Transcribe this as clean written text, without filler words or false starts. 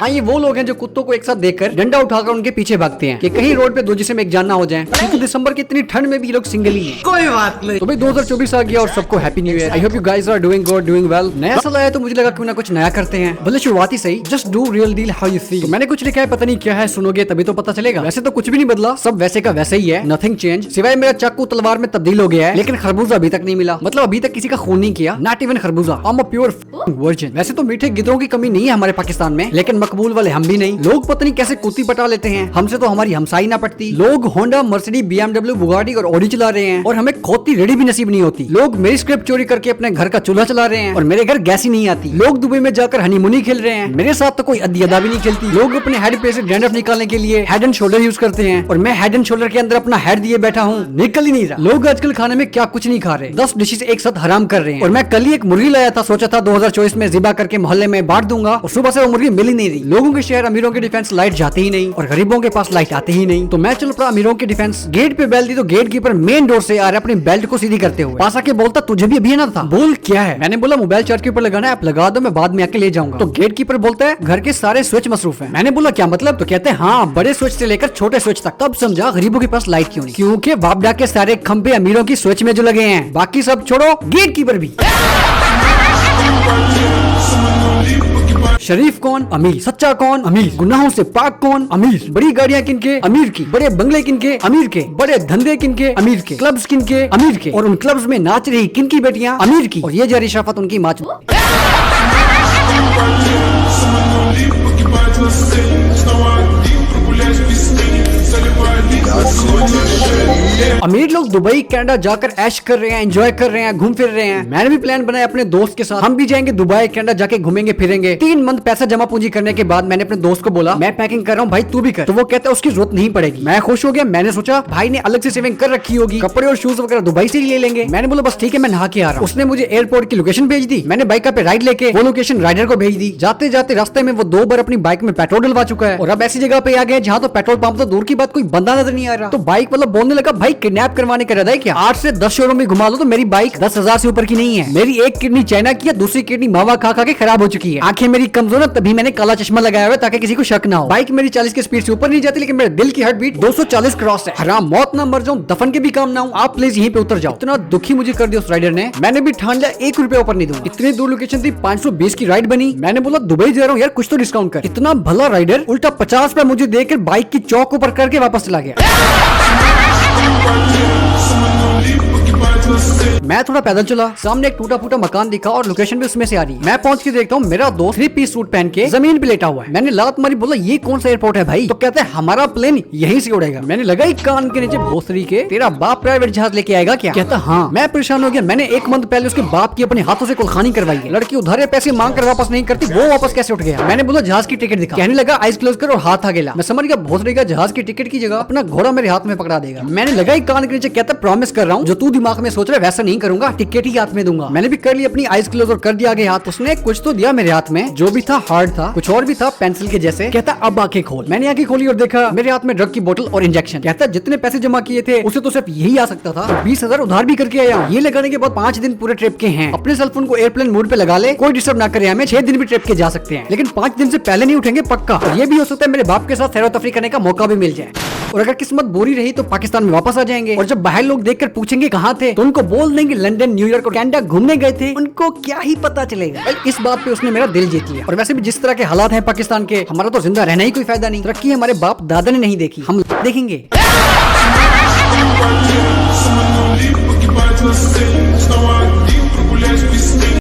हाँ, ये वो लोग हैं जो कुत्तों को एक साथ देखकर डंडा उठाकर उनके पीछे भागते हैं कि कहीं रोड पे दो जिसे में एक जान ना हो जाए, क्योंकि दिसंबर की इतनी ठंड में भी ये लोग सिंगल ही हैं। कोई बात नहीं। तो भाई 2024 आ गया और सबको happy new year. I hope you guys are doing good, doing well. नया साल आया तो मुझे लगा क्यों ना कुछ नया करते हैं, भले शुरुआती सही। Just do real deal how you feel. मैंने कुछ लिखा है, पता नहीं क्या है, सुनोगे तभी तो पता चलेगा। वैसे तो कुछ भी नहीं बदला, सब वैसे का वैसे ही है, नथिंग चेंज, सिवाय मेरा चाकू तलवार में तब्दील हो गया है। लेकिन खरबूजा अभी तक नहीं मिला, मतलब अभी तक किसी का खून नहीं किया, नॉट इवन खरबूजा। I am a pure virgin. वैसे तो मीठे गिदरों की कमी नहीं है हमारे पाकिस्तान में, लेकिन मकबूल वाले हम भी नहीं। लोग पता नहीं कैसे कुत्ती पटा लेते हैं, हमसे तो हमारी हमसाई ना पटती। लोग होंडा, मर्सिडीज, BMW, बुगाटी और ऑडी चला रहे हैं और हमें खोती रेडी भी नसीब नहीं होती। लोग मेरी स्क्रिप्ट चोरी करके अपने घर का चूल्हा चला रहे हैं और मेरे घर गैस ही नहीं आती। लोग दुबई में जाकर हनीमूनी खेल रहे हैं, मेरे साथ तो कोई अद्दी अदा भी नहीं खेलती। लोग अपने हेड पे से डैंड्रफ निकालने के लिए हेड एंड शोल्डर यूज करते हैं और मैं हेड एंड शोल्डर के अंदर अपना हेड दिए बैठा हूँ, निकल ही नहीं रहा। लोग आजकल खाने में क्या कुछ नहीं खा रहे, 10 डिशेस एक साथ हराम कर रहे हैं। और मैं कल ही एक मुर्गी लाया था, सोचा था 2024 में ज़िबा करके मोहल्ले में बांट दूंगा, और सुबह से वो मुर्गी मिल ही नहीं रही। लोगों के शहर अमीरों के डिफेंस लाइट जाती ही नहीं और गरीबों के पास लाइट आती ही नहीं। तो मैं चल पड़ा अमीरों के डिफेंस। गेट पे बेल दी तो गेट कीपर मेन डोर से आ रहा अपनी बेल्ट को सीधी करते हुए, पास आके बोलता तुझे भी अभी ना था। बोल क्या है? मैंने बोला मोबाइल चार्ज के ऊपर लगाना है, आप लगा दो, मैं बाद में आके ले जाऊंगा। तो गेट कीपर बोलता है घर के सारे स्विच मसरूफ है। मैंने बोला क्या मतलब? तो कहते हैं हाँ, बड़े स्विच से लेकर छोटे स्विच तक। तब समझा गरीबों के पास लाइट क्यों नहीं, क्योंकि बापडा के सारे खंभे अमीरों की स्विच में जो लगे हैं, बाकी सब छोड़ो, गेट कीपर भी। शरीफ कौन? अमीर। सच्चा कौन? अमीर। गुनाहों से पाक कौन? अमीर। बड़ी गाड़ियां किनके? अमीर की। बड़े बंगले किनके? अमीर के। बड़े धंधे किनके? अमीर के। क्लब्स किनके? अमीर के। और उन क्लब्स में नाच रही किनकी बेटियां? अमीर की। और ये जारी शराफत उनकी माँ। अमीर लोग दुबई, कनाडा जाकर ऐश कर रहे हैं, एंजॉय कर रहे हैं, घूम फिर रहे हैं। मैंने भी प्लान बनाया अपने दोस्त के साथ, हम भी जाएंगे दुबई, कनाडा जाके घूमेंगे फिरेंगे। 3 मंथ पैसा जमा पूंजी करने के बाद मैंने अपने दोस्त को बोला मैं पैकिंग कर रहा हूँ भाई, तू भी कर। तो वो कहता है उसकी जरूरत नहीं पड़ेगी। मैं खुश हो गया, मैंने सोचा भाई ने अलग से सेविंग कर रखी होगी, कपड़े और शूज वगैरह दुबई से ही ले लेंगे। मैंने बोला बस ठीक है, मैं नहा के आ रहा हूँ। उसने मुझे एयरपोर्ट की लोकेशन भेज दी। मैंने बाइक पे राइड लेके वो लोकेशन राइडर को भेज दी। जाते जाते रास्ते में वो 2 बार अपनी बाइक में पेट्रोल डलवा चुका है और अब ऐसी जगह पे आ गए जहाँ तो पेट्रोल पंप तो दूर की बात कोई बंदा नजर नहीं आ रहा। तो बाइक वाला बोलने लगा भाई किडनैप करवाने का इरादा है क्या? 8 से 10 शोरूम में घुमा लो तो मेरी बाइक 10,000 से ऊपर की नहीं है। मेरी एक किडनी चाइना की है, दूसरी किडनी मावा खा खा के खराब हो चुकी है। आंखें मेरी कमजोर है, तभी मैंने काला चश्मा लगाया हुआ है ताकि किसी को शक ना हो। बाइक मेरी 40 की स्पीड से ऊपर नहीं जाती, लेकिन मेरे दिल की हार्ट बीट 240 क्रॉस है। हराम मौत ना मर जाऊं, दफन के भी काम ना हूं, आप प्लीज यहीं पे उतर जाओ। इतना दुखी मुझे कर दिया उस राइडर ने। मैंने भी ठान लिया 1 रुपया ऊपर नहीं दूंगा। इतनी दूर लोकेशन थी, 520 की राइड बनी। मैंने बोला दुबई जा रहा हूँ यार, कुछ तो डिस्काउंट कर। इतना भला राइडर उल्टा 50 रुपया मुझे देकर बाइक की चौक ऊपर करके वापस चला गया। मैं थोड़ा पैदल चला, सामने एक टूटा फूटा मकान दिखा और लोकेशन भी उसमें से आ रही। मैं पहुंच के देखता हूँ मेरा दोस्त 3 पीस सूट पहन के जमीन पे लेटा हुआ है। मैंने लात मारी, बोला ये कौन सा एयरपोर्ट है भाई? तो कहते हैं हमारा प्लेन यहीं से उड़ेगा। मैंने लगाई कान के नीचे भोसड़ी के, तेरा बाप प्राइवेट जहाज लेके आएगा क्या? कहता हाँ। मैं परेशान हो गया। मैंने 1 मंथ पहले उसके बाप की अपने हाथों से कुलखानी करवाई है। लड़की उधारे पैसे मांग कर वापस नहीं करती, वो वापस कैसे उठ गया? मैंने बोला जहाज की टिकट दिखा। कहने लगा आइज क्लोज कर और हाथ आगे ला। मैं समझ गया भोसड़ी का जहाज की टिकट की जगह अपना घोड़ा मेरे हाथ में पकड़ा देगा। मैंने लगाई कान के नीचे, कहता प्रॉमिस कर रहा हूँ जो तू दिमाग में सोच रहा है वैसा नहीं करूंगा, टिकट ही हाथ में दूंगा। मैंने भी कर ली अपनी आइज क्लोज और कर दिया आगे हाथ। उसने कुछ तो दिया मेरे हाथ में, जो भी था हार्ड था, कुछ और भी था पेंसिल के जैसे। कहता अब आंखें खोल। मैंने आंखें खोली और देखा मेरे हाथ में ड्रग की बोतल और इंजेक्शन। कहता जितने पैसे जमा किए थे उसे तो सिर्फ यही आ सकता था, तो 20,000 उधार भी करके आया। ये लगाने के बाद 5 दिन पूरे ट्रिप के हैं। अपने सेलफोन को एयरप्लेन मोड पे लगा ले, कोई डिस्टर्ब ना करे हमें। 6 दिन भी ट्रिप के जा सकते हैं, लेकिन 5 दिन से पहले नहीं उठेंगे पक्का। और ये भी हो सकता है मेरे बाप के साथ सैर तफरी करने का मौका भी मिल जाए। और अगर किस्मत बुरी रही तो पाकिस्तान में वापस आ जाएंगे। और जब बाहर लोग देखकर पूछेंगे कहाँ थे, तो उनको बोल देंगे लंदन, न्यूयॉर्क और कनाडा घूमने गए थे। उनको क्या ही पता चलेगा। इस बात पे उसने मेरा दिल जीत लिया। और वैसे भी जिस तरह के हालात हैं पाकिस्तान के, हमारा तो जिंदा रहना ही कोई फायदा नहीं। तरक्की हमारे बाप दादा ने नहीं देखी, हम देखेंगे।